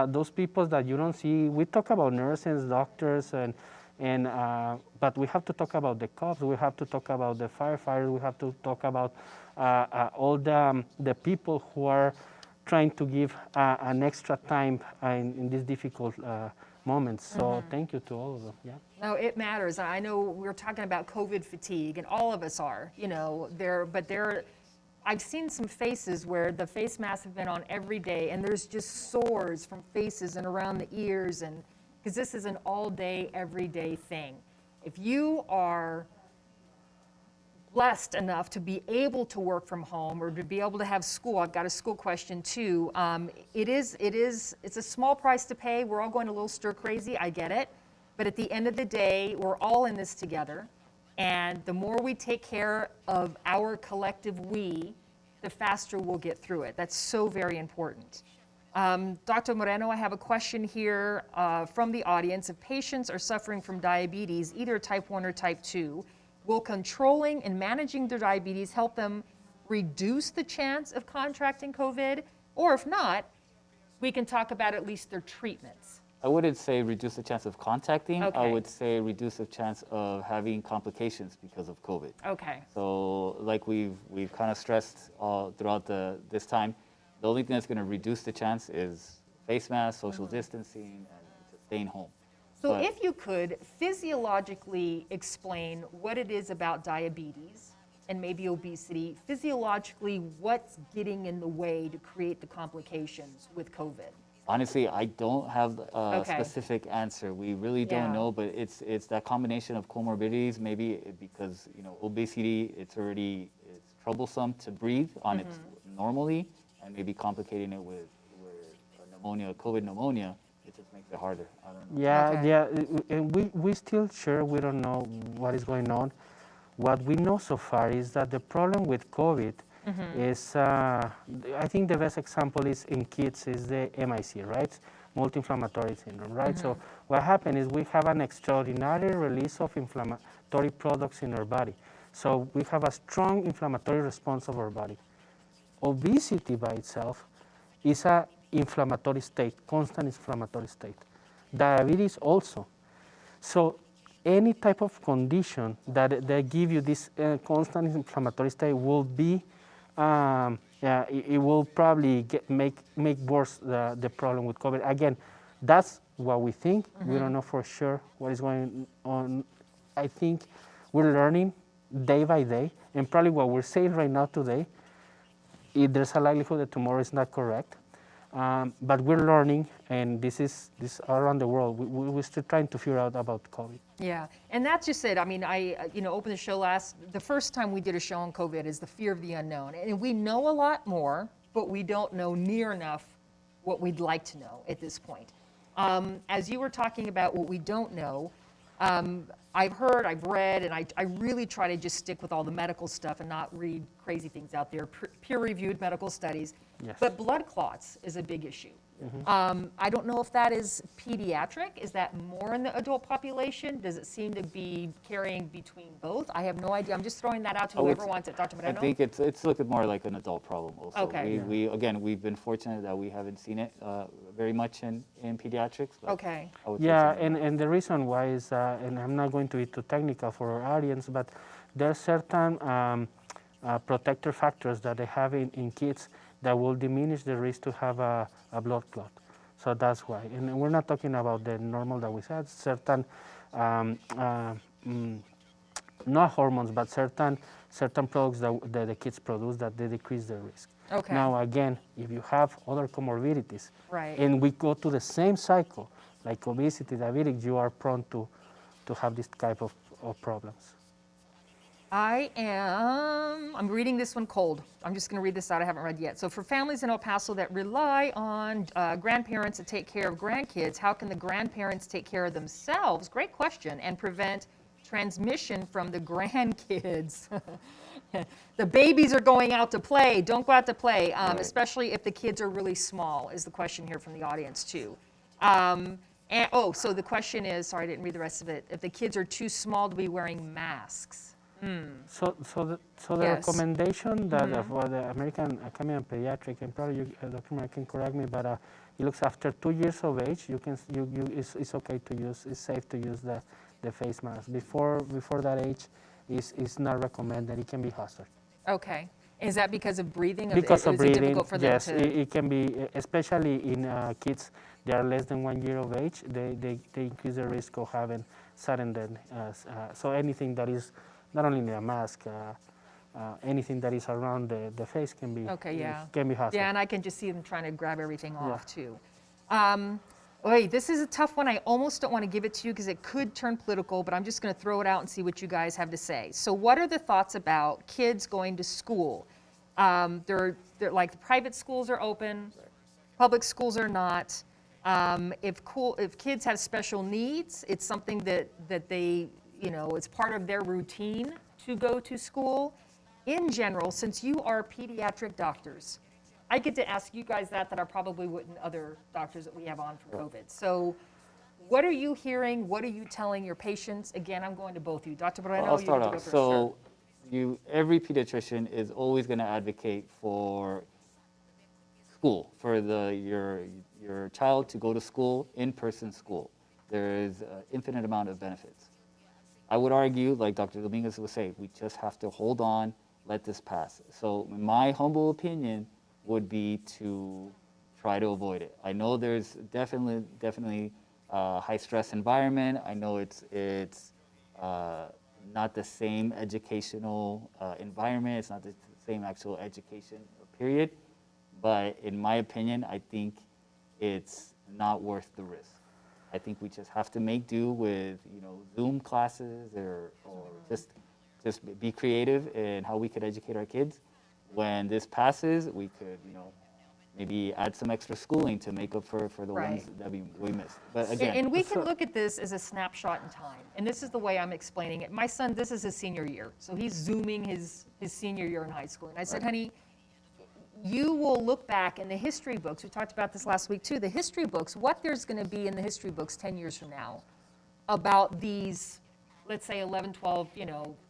E: those people that you don't see. We talk about nurses, doctors, but we have to talk about the cops. We have to talk about the firefighters. We have to talk about all the people who are trying to give an extra time in these difficult moments. So thank you to all of them. Yeah.
C: No, it matters. I know we're talking about COVID fatigue, and all of us are. You know, I've seen some faces where the face masks have been on every day, and there's just sores from faces and around the ears, and because this is an all-day, everyday thing. If you are blessed enough to be able to work from home or to be able to have school, I've got a school question too. It's a small price to pay. We're all going a little stir crazy, I get it. But at the end of the day, we're all in this together. And the more we take care of our collective we, the faster we'll get through it. That's so very important. Dr. Moreno, I have a question here from the audience. If patients are suffering from diabetes, either type 1 or type 2, will controlling and managing their diabetes help them reduce the chance of contracting COVID? Or if not, we can talk about at least their treatments.
D: I wouldn't say reduce the chance of contacting.
C: Okay.
D: I would say reduce the chance of having complications because of COVID.
C: Okay.
D: So like we've kind of stressed throughout this time, the only thing that's going to reduce the chance is face masks, social distancing, and just staying home.
C: So
D: But-
C: if you could physiologically explain what it is about diabetes and maybe obesity, physiologically, what's getting in the way to create the complications with COVID?
D: Honestly, I don't have a
C: Okay.
D: specific answer. We really don't
C: Yeah.
D: know, but it's that combination of comorbidities. Maybe because obesity, it's troublesome to breathe on it normally, and maybe complicating it with pneumonia, COVID pneumonia, it just makes it harder. I don't know.
E: Yeah,
C: Okay.
E: yeah, and we still sure we don't know what is going on. What we know so far is that the problem with COVID is, I think the best example is in kids is the MIC, right? Multi-inflammatory syndrome, right? So what happened is we have an extraordinary release of inflammatory products in our body. So we have a strong inflammatory response of our body. Obesity by itself is a inflammatory state, constant inflammatory state. Diabetes also. So any type of condition that give you this constant inflammatory state will be, it will probably make worse the problem with COVID. Again, that's what we think. We don't know for sure what is going on. I think we're learning day by day, and probably what we're saying right now today, there's a likelihood that tomorrow is not correct. But we're learning, and this is all around the world. We're still trying to figure out about COVID.
C: Yeah, and that's just it. I mean, I opened the show the first time we did a show on COVID is the fear of the unknown. And we know a lot more, but we don't know near enough what we'd like to know at this point. As you were talking about what we don't know, I've heard, I've read, and I really try to just stick with all the medical stuff and not read crazy things out there, peer-reviewed medical studies.
E: Yes.
C: But blood clots is a big issue. I don't know if that is pediatric. Is that more in the adult population? Does it seem to be carrying between both? I have no idea. I'm just throwing that out to
D: I would
C: whoever wants it. Dr.
D: I
C: Moreno?
D: think it's looking more like an adult problem also.
C: Okay.
D: We've been fortunate that we haven't seen it very much in pediatrics. But
C: Okay.
D: I would say
E: Yeah,
D: so.
E: and the reason why is, and I'm not going to be too technical for our audience, but there are certain protector factors that they have in kids that will diminish the risk to have a blood clot. So that's why. And we're not talking about the normal that we said, certain, not hormones, but certain products that the kids produce that they decrease the risk.
C: Okay.
E: Now, again, if you have other comorbidities,
C: Right.
E: and we go to the same cycle, like obesity, diabetes, you are prone to have this type of problems.
C: I'm reading this one cold. I'm just going to read this out. I haven't read yet. So for families in El Paso that rely on grandparents to take care of grandkids, how can the grandparents take care of themselves? Great question. And prevent transmission from the grandkids. The babies are going out to play. Don't go out to play,
D: Right.
C: especially if the kids are really small, is the question here from the audience too. So the question is, sorry, I didn't read the rest of it. If the kids are too small to be wearing masks.
E: So the
C: Yes.
E: recommendation that for the American Academy of Pediatrics, and probably you, Dr. Mara can correct me, but it looks after 2 years of age, it's okay to use, it's safe to use the face mask. Before that age, is not recommended. It can be hazard.
C: Okay. Is that because of breathing?
E: Because of
C: Is it
E: breathing,
C: difficult for them
E: yes,
C: to?
E: it can be, especially in kids that are less than 1 year of age, they increase the risk of having sudden death. So anything that is not only in a mask, anything that is around the face can be
C: Okay, yeah.
E: can be hazardous.
C: Yeah, and I can just see them trying to grab everything off too. Wait, this is a tough one. I almost don't want to give it to you because it could turn political, but I'm just going to throw it out and see what you guys have to say. So what are the thoughts about kids going to school? They're like the private schools are open, public schools are not. If kids have special needs, it's something that they, it's part of their routine to go to school. In general, since you are pediatric doctors, I get to ask you guys that I probably wouldn't other doctors that we have on for COVID. So what are you hearing? What are you telling your patients? Again, I'm going to both of you. Dr. Moreno,
D: I'll
C: you
D: start
C: get to
D: off.
C: go first.
D: So every pediatrician is always going to advocate for school, for your child to go to school, in-person school. There is an infinite amount of benefits. I would argue, like Dr. Dominguez would say, we just have to hold on, let this pass. So my humble opinion would be to try to avoid it. I know there's definitely a high stress environment. I know it's not the same educational environment. It's not the same actual education period. But in my opinion, I think it's not worth the risk. I think we just have to make do with Zoom classes or just be creative in how we could educate our kids. When this passes, we could maybe add some extra schooling to make up for the ones that we missed. But again,
C: and we can look at this as a snapshot in time. And this is the way I'm explaining it. My son, this is his senior year. So he's Zooming his senior year in high school. And I said, honey, you will look back in the history books. We talked about this last week too. The history books, what there's going to be in the history books 10 years from now about these, let's say 11, 12,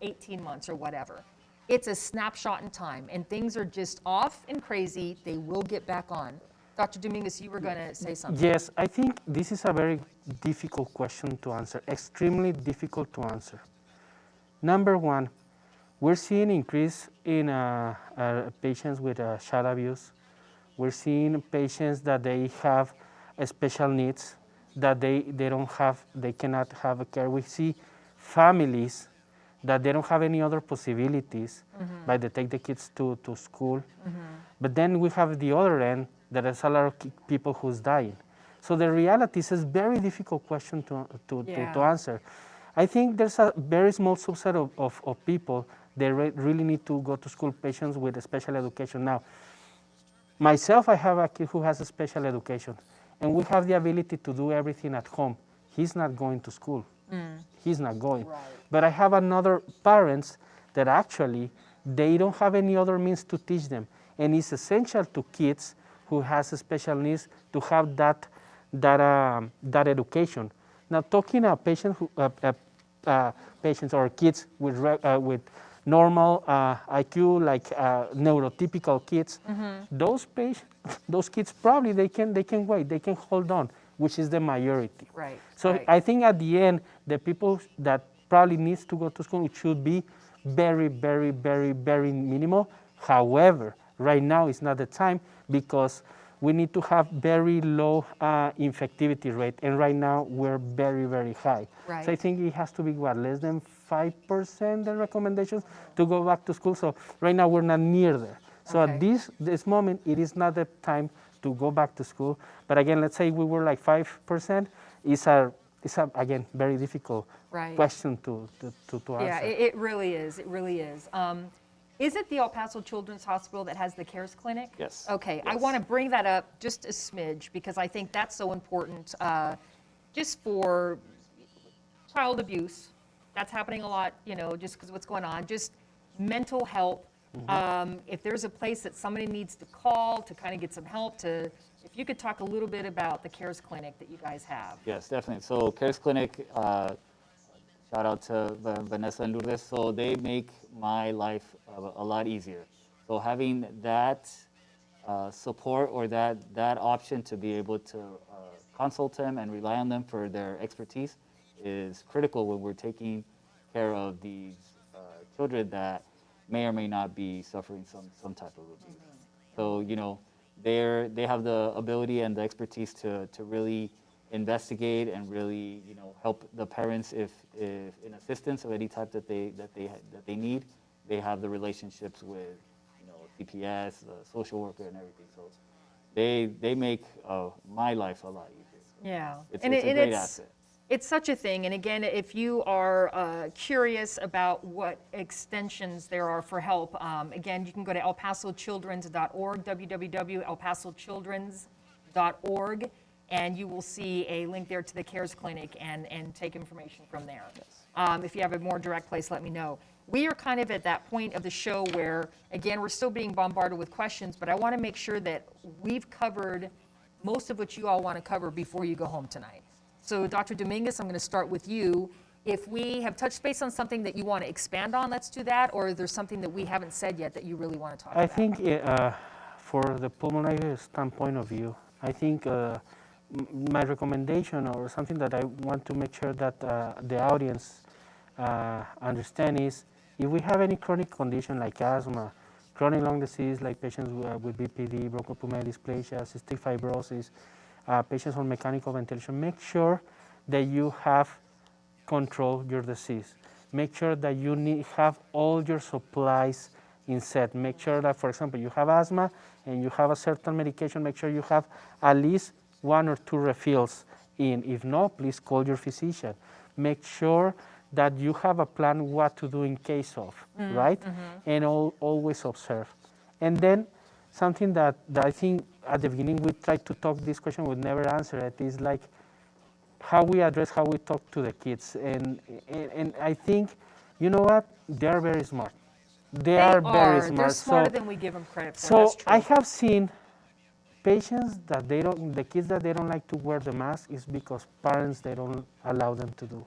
C: 18 months or whatever. It's a snapshot in time, and things are just off and crazy. They will get back on. Dr. Dominguez, you were going to say something.
E: Yes, I think this is a very difficult question to answer, extremely difficult to answer. Number one, we're seeing increase in patients with child abuse. We're seeing patients that they have special needs that they cannot have a care. We see families that they don't have any other possibilities, but they take the kids to school. But then we have the other end, that there's a lot of people who's dying. So the reality is a very difficult question to answer. I think there's a very small subset of people that really need to go to school, patients with special education. Now, myself, I have a kid who has a special education, and we have the ability to do everything at home. He's not going to school. He's not going. Right. But I have another parents that actually, they don't have any other means to teach them. And it's essential to kids who has special needs to have that education. Now, talking about patients or kids with normal IQ, like neurotypical kids, those kids probably they can wait, they can hold on, which is the majority.
C: Right.
E: So I think at the end, the people that probably needs to go to school should be very, very, very, very minimal. However, right now is not the time because we need to have very low infectivity rate, and right now we're very, very high. Right. So I think it has to be less than 5% the recommendations to go back to school. So right now we're not near there. So at this moment, it is not the time to go back to school. But again, let's say we were like 5%. It's a again very difficult question to answer.
C: Yeah, it really is. It really is. Is it the El Paso Children's Hospital that has the CARES clinic?
D: Yes.
C: Okay,
D: yes.
C: I want to bring that up just a smidge because I think that's so important just for child abuse. That's happening a lot, just because what's going on. Just mental health. If there's a place that somebody needs to call to kind of get some help, if you could talk a little bit about the CARES clinic that you guys have.
D: Yes, definitely. So CARES clinic, shout out to Vanessa and Lourdes. So they make my life a lot easier. So having that support or that option to be able to consult them and rely on them for their expertise is critical when we're taking care of these children that may or may not be suffering some type of abuse. So, they have the ability and the expertise to really investigate and really, help the parents if in assistance of any type that they need. they have the relationships with, CPS, the social worker, and everything. So they make my life a lot easier. So
C: Yeah.
D: it's a great
C: it's,
D: asset.
C: It's such a thing. And again, if you are curious about what extensions there are for help, again, you can go to elpasochildrens.org, www.elpasochildrens.org, and you will see a link there to the CARES Clinic and take information from there.
D: Yes.
C: If you have a more direct place, let me know. We are kind of at that point of the show where, again, we're still being bombarded with questions, but I want to make sure that we've covered most of what you all want to cover before you go home tonight. So Dr. Dominguez, I'm going to start with you. If we have touched base on something that you want to expand on, let's do that, or is there something that we haven't said yet that you really want to talk about?
E: I think for the pulmonary standpoint of view, I think my recommendation or something that I want to make sure that the audience understand is if we have any chronic condition like asthma, chronic lung disease like patients with BPD, bronchopulmonary dysplasia, cystic fibrosis, patients on mechanical ventilation, make sure that you have control your disease. Make sure that you have all your supplies in set. Make sure that, for example, you have asthma and you have a certain medication, make sure you have at least 1 or 2 refills in. If not, please call your physician. Make sure that you have a plan what to do in case of, right? And always observe. And then something that I think at the beginning we tried to talk this question, we never answer it, is like how we address, how we talk to the kids. And I think, you know what, they're very smart. They are very smart.
C: They're smarter than we give them credit for.
E: So
C: That's true.
E: I have seen patients that the kids that they don't like to wear the mask is because parents, they don't allow them to do.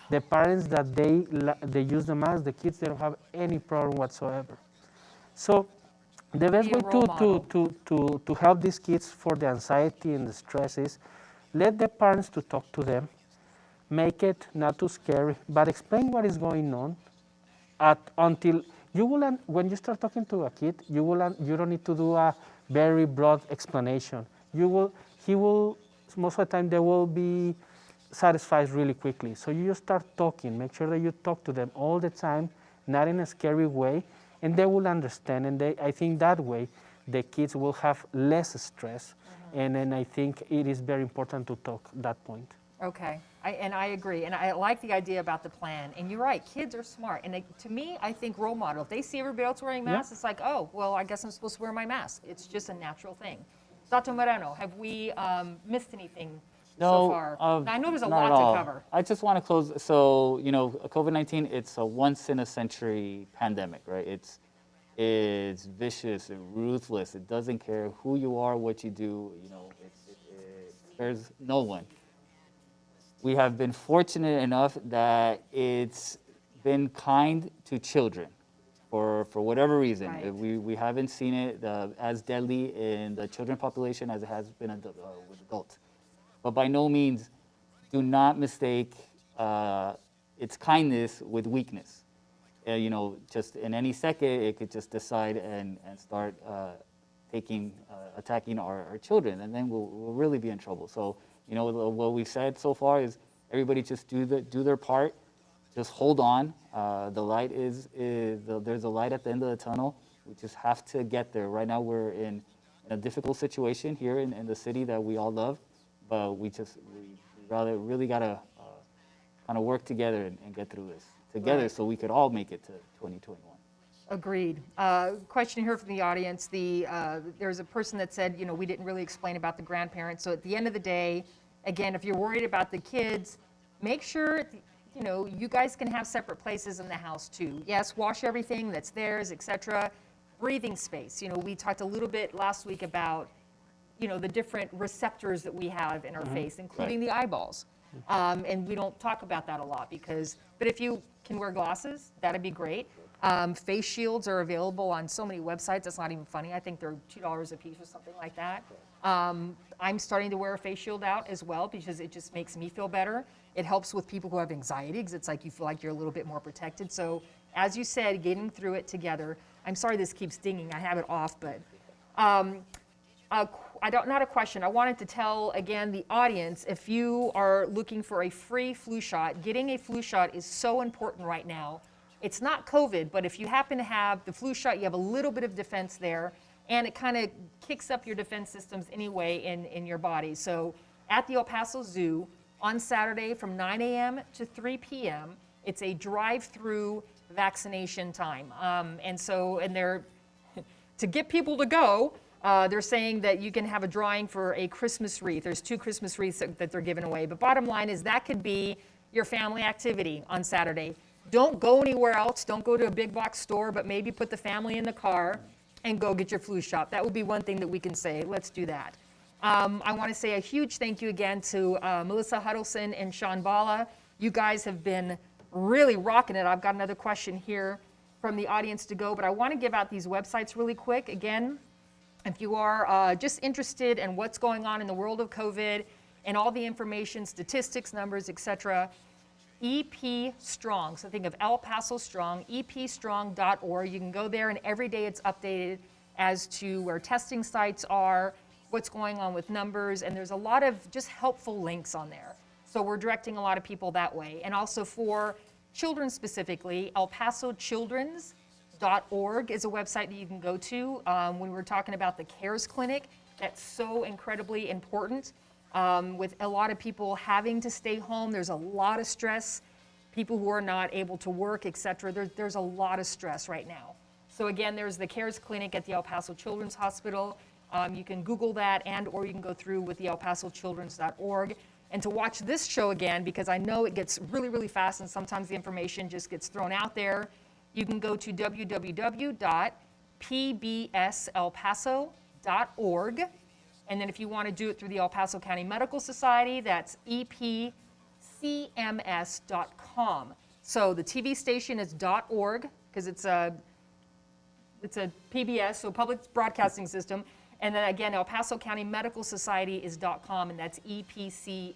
E: The parents that they use the mask, the kids, they don't have any problem whatsoever. So the best way to help these kids for the anxiety and the stress is let the parents to talk to them, make it not too scary, but explain what is going on until you will, when you start talking to a kid, you don't need to do a very broad explanation. He will, most of the time they will be satisfied really quickly. So you just start talking, make sure that you talk to them all the time, not in a scary way, and they will understand. And I think that way the kids will have less stress. And then I think it is very important to talk that point.
C: Okay, I agree, and I like the idea about the plan. And you're right, kids are smart. And to me, I think role model. If they see everybody else wearing masks, it's like, oh, well, I guess I'm supposed to wear my mask. It's just a natural thing. Dr. Moreno, have we missed anything so far? I know there's a lot to cover.
D: I just want to close. So, COVID-19, it's a once-in-a-century pandemic, right? It's vicious and ruthless. It doesn't care who you are, what you do. There's no one. We have been fortunate enough that it's been kind to children for whatever reason.
C: Right.
D: We haven't seen it as deadly in the children population as it has been with adults. But by no means do not mistake its kindness with weakness. Just in any second, it could just decide and start attacking our children, and then we'll really be in trouble. So, what we've said so far is everybody just do their part, just hold on. The light there's a light at the end of the tunnel. We just have to get there. Right now we're in a difficult situation here in the city that we all love, but we really gotta kind of work together and get through this together, so we could all make it to 2021.
C: Agreed. Question here from the audience. There's a person that said, we didn't really explain about the grandparents. So at the end of the day, again, if you're worried about the kids, make sure, you guys can have separate places in the house too. Yes, wash everything that's theirs, etc. Breathing space. We talked a little bit last week about, the different receptors that we have in our face, including the eyeballs. And we don't talk about that a lot but if you can wear glasses, that'd be great. Face shields are available on so many websites. That's not even funny. I think they're $2 a piece or something like that. I'm starting to wear a face shield out as well because it just makes me feel better. It helps with people who have anxiety because it's like you feel like you're a little bit more protected. So as you said, getting through it together. I'm sorry this keeps dinging. I have it off, but not a question. I wanted to tell, again, the audience, if you are looking for a free flu shot, getting a flu shot is so important right now. It's not COVID, but if you happen to have the flu shot, you have a little bit of defense there, and it kind of kicks up your defense systems anyway in your body. So at the El Paso Zoo on Saturday from 9 a.m. to 3 p.m., it's a drive-through vaccination time. And they're, to get people to go, they're saying that you can have a drawing for a Christmas wreath. There's 2 Christmas wreaths that they're giving away. But bottom line is that could be your family activity on Saturday. Don't go anywhere else. Don't go to a big box store, but maybe put the family in the car and go get your flu shot. That would be one thing that we can say. Let's do that. I want to say a huge thank you again to Melissa Huddleston and Sean Bala. You guys have been really rocking it. I've got another question here from the audience to go, but I want to give out these websites really quick. Again, if you are just interested in what's going on in the world of COVID and all the information, statistics, numbers, etc., EP Strong, so think of El Paso Strong, epstrong.org. You can go there, and every day it's updated as to where testing sites are, what's going on with numbers, and there's a lot of just helpful links on there. So we're directing a lot of people that way. And also for children specifically, elpasochildrens.org is a website that you can go to. When we're talking about the CARES Clinic, that's so incredibly important. With a lot of people having to stay home, there's a lot of stress. People who are not able to work, etc. There's a lot of stress right now. So again, there's the CARES Clinic at the El Paso Children's Hospital. You can Google that, or you can go through with the elpasochildrens.org. And to watch this show again, because I know it gets really, really fast and sometimes the information just gets thrown out there, you can go to www.pbselpaso.org. And then if you want to do it through the El Paso County Medical Society, that's epcms.com. So the TV station is .org, because it's a PBS, so Public Broadcasting System. And then again, El Paso County Medical Society is .com, and that's epcms.com.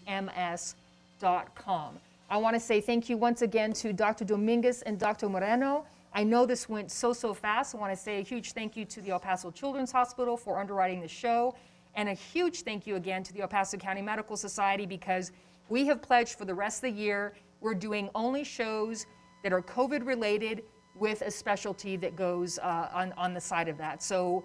C: I want to say thank you once again to Dr. Dominguez and Dr. Moreno. I know this went so fast. I want to say a huge thank you to the El Paso Children's Hospital for underwriting the show, and a huge thank you again to the El Paso County Medical Society, because we have pledged for the rest of the year, we're doing only shows that are COVID related with a specialty that goes on the side of that. So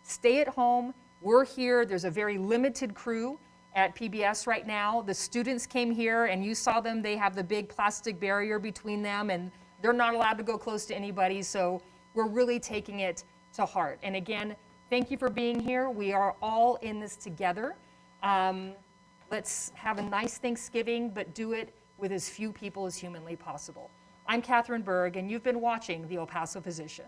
C: stay at home. We're here. There's a very limited crew at PBS right now. The students came here and you saw them. They have the big plastic barrier between them and they're not allowed to go close to anybody. So we're really taking it to heart. And again, thank you for being here. We are all in this together. Let's have a nice Thanksgiving, but do it with as few people as humanly possible. I'm Catherine Berg, and you've been watching the El Paso Physician.